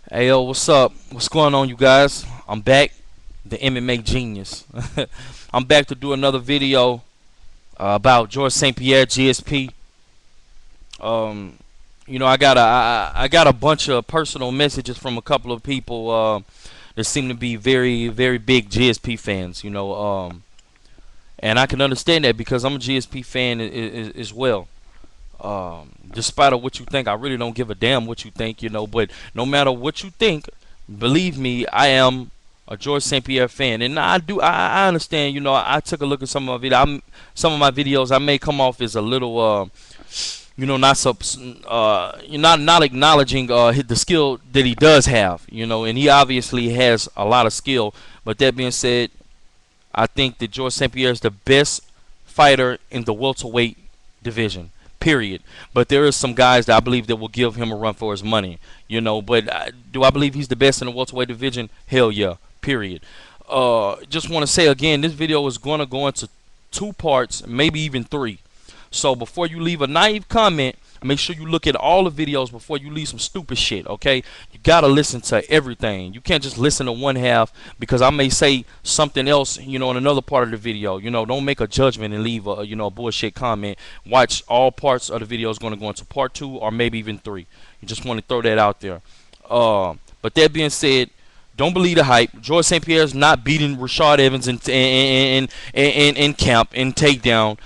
Hey yo, what's up? What's going on, you guys? I'm back, the MMA genius. I'm back to do another video about George St. Pierre, GSP. Um, I got a bunch of personal messages from a couple of people that seem to be very very big GSP fans. And I can understand that because I'm a GSP fan as well. Despite of what you think, I really don't give a damn what you think, But no matter what you think, believe me, I am a George St. Pierre fan, and I understand. I took a look at some of my videos. I may come off as a little, not so, you're not acknowledging the skill that he does have, and he obviously has a lot of skill. But that being said, I think that George St. Pierre is the best fighter in the welterweight division. Period. But there is some guys that I believe that will give him a run for his money. But do I believe he's the best in the welterweight division? Hell yeah. Period. Just want to say again, this video is going to go into two parts, maybe even three. So before you leave a naive comment, make sure you look at all the videos before you leave some stupid shit, okay? You gotta listen to everything. You can't just listen to one half because I may say something else, in another part of the video. Don't make a judgment and leave a bullshit comment. Watch all parts of the video is gonna go into part 2 or maybe even 3. You just want to throw that out there. But that being said, don't believe the hype. George St. Pierre is not beating Rashad Evans in camp, in takedown,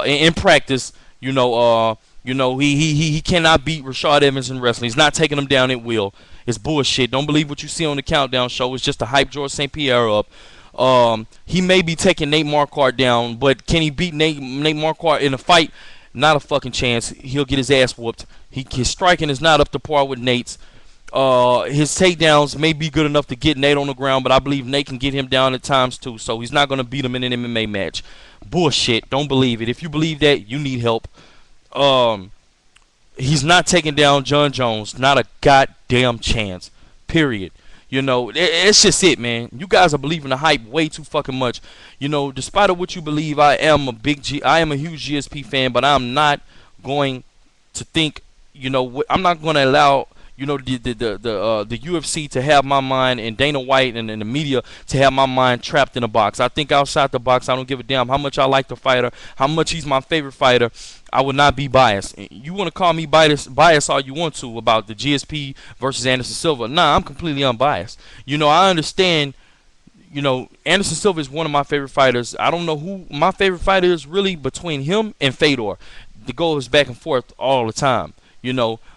in practice. He cannot beat Rashad Evans in wrestling. He's not taking him down at will. It's bullshit. Don't believe what you see on the countdown show. It's just to hype George St. Pierre up. He may be taking Nate Marquardt down, but can he beat Nate Marquardt in a fight? Not a fucking chance. He'll get his ass whooped. His striking is not up to par with Nate's. His takedowns may be good enough to get Nate on the ground, but I believe Nate can get him down at times too. So he's not going to beat him in an MMA match. Bullshit. Don't believe it. If you believe that, you need help. He's not taking down John Jones. Not a goddamn chance. Period. It's just it, man. You guys are believing the hype way too fucking much. Despite of what you believe, I am a huge GSP fan, but I'm not going to think, I'm not going to allow, the UFC to have my mind, and Dana White and the media to have my mind trapped in a box. I think outside the box. I don't give a damn how much I like the fighter, how much he's my favorite fighter. I would not be biased. You want to call me biased all you want to about the GSP versus Anderson Silva. Nah, I'm completely unbiased. I understand. Anderson Silva is one of my favorite fighters. I don't know who my favorite fighter is really between him and Fedor. The goal is back and forth all the time.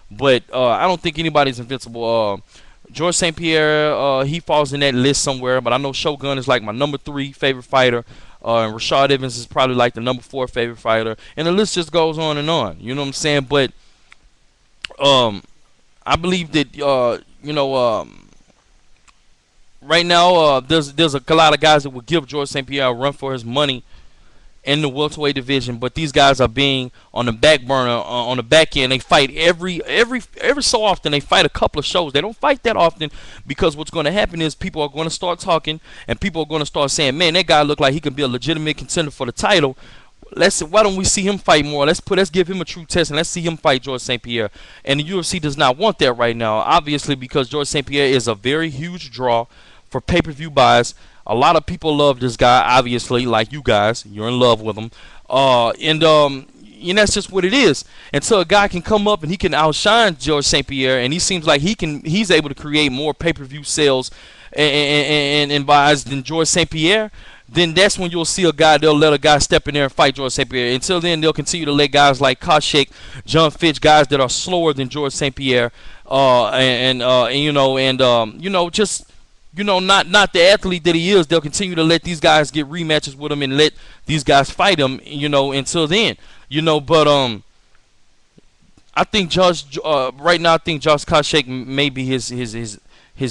But I don't think anybody's invincible. George St. Pierre, he falls in that list somewhere, but I know Shogun is like my number 3 favorite fighter. And Rashad Evans is probably like the number 4 favorite fighter. And the list just goes on and on. You know what I'm saying? But I believe that, right now there's a lot of guys that would give George St. Pierre a run for his money in the welterweight division, but these guys are being on the back burner, on the back end. They fight every so often. They fight a couple of shows. They don't fight that often because what's going to happen is people are going to start talking and people are going to start saying, "Man, that guy look like he can be a legitimate contender for the title. Why don't we see him fight more? Let's give him a true test and let's see him fight George St. Pierre." And the UFC does not want that right now, obviously, because George St. Pierre is a very huge draw for pay-per-view buys. A lot of people love this guy, obviously, like you guys. You're in love with him. And that's just what it is. Until a guy can come up and he can outshine George St. Pierre, and he seems like he's able to create more pay-per-view sales and buys than George St. Pierre, then that's when you'll see they'll let a guy step in there and fight George St. Pierre. Until then, they'll continue to let guys like Koscheck, John Fitch, guys that are slower than George St. Pierre, just not the athlete that he is. They'll continue to let these guys get rematches with him and let these guys fight him, until then. But I think right now I think Josh Koscheck may be his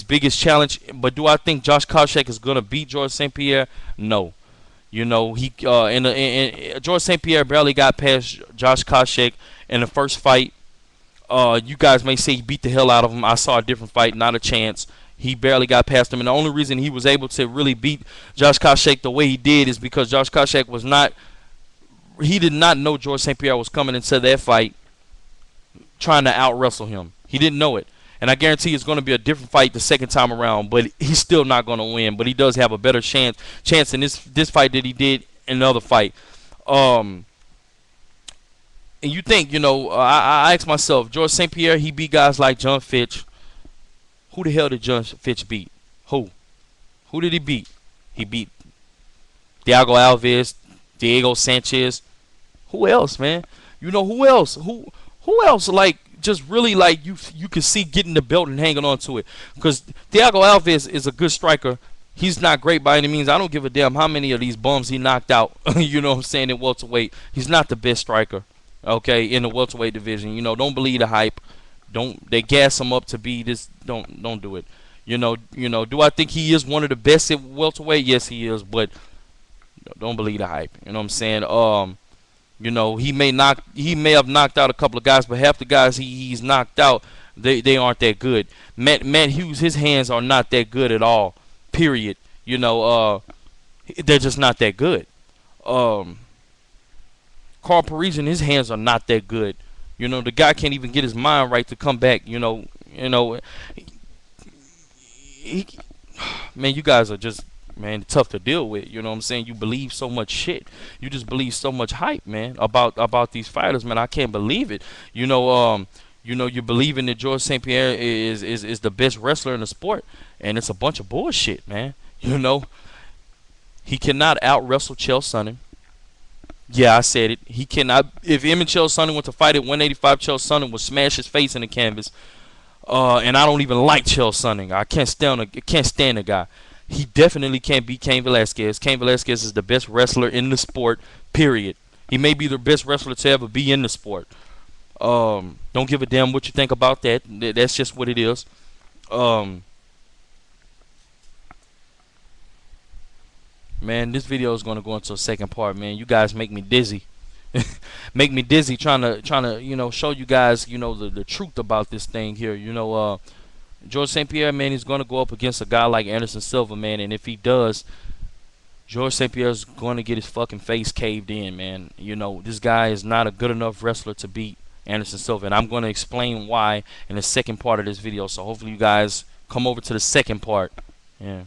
biggest challenge. But do I think Josh Koscheck is gonna beat George St. Pierre? No. George St. Pierre barely got past Josh Koscheck in the first fight. You guys may say he beat the hell out of him. I saw a different fight, not a chance. He barely got past him, and the only reason he was able to really beat Josh Koscheck the way he did is because Josh Koscheck he did not know George St. Pierre was coming into that fight trying to out wrestle him. He didn't know it. And I guarantee it's going to be a different fight the second time around, but he's still not going to win. But he does have a better chance in this fight that he did in the other fight. And you think, I ask myself, George St. Pierre, he beat guys like John Fitch. Who the hell did John Fitch beat? Who? Who did he beat? He beat Thiago Alves, Diego Sanchez. Who else, man? Who else? Who else? Like, just really like you can see getting the belt and hanging on to it. Because Thiago Alves is a good striker. He's not great by any means. I don't give a damn how many of these bums he knocked out. You know what I'm saying, in welterweight. He's not the best striker. Okay, in the welterweight division. Don't believe the hype. They gas him up to be this. Don't do it. Do I think he is one of the best at welterweight? Yes, he is, but don't believe the hype. You know what I'm saying? He may have knocked out a couple of guys, but half the guys he's knocked out, they aren't that good. Matt Hughes, his hands are not that good at all. Period. They're just not that good. Carl Parisian, his hands are not that good. The guy can't even get his mind right to come back. Man, you guys are just, man, tough to deal with. You know what I'm saying? You believe so much shit. You just believe so much hype, man, about these fighters, man. I can't believe it. You believing that George St. Pierre is the best wrestler in the sport, and it's a bunch of bullshit, man. He cannot out wrestle Chael Sonnen. Yeah, I said it. He cannot. If him and Chael Sonnen went to fight at 185, Chael Sonnen would smash his face in the canvas. And I don't even like Chael Sonnen. I can't stand the guy. He definitely can't beat Cain Velasquez. Cain Velasquez is the best wrestler in the sport, period. He may be the best wrestler to ever be in the sport. Don't give a damn what you think about that. That's just what it is. Man, this video is going to go into a second part, man. You guys make me dizzy. Make me dizzy trying to show you guys, the truth about this thing here. George St. Pierre, man, he's going to go up against a guy like Anderson Silva, man. And if he does, George St. Pierre is going to get his fucking face caved in, man. This guy is not a good enough wrestler to beat Anderson Silva. And I'm going to explain why in the second part of this video. So hopefully you guys come over to the second part. Yeah.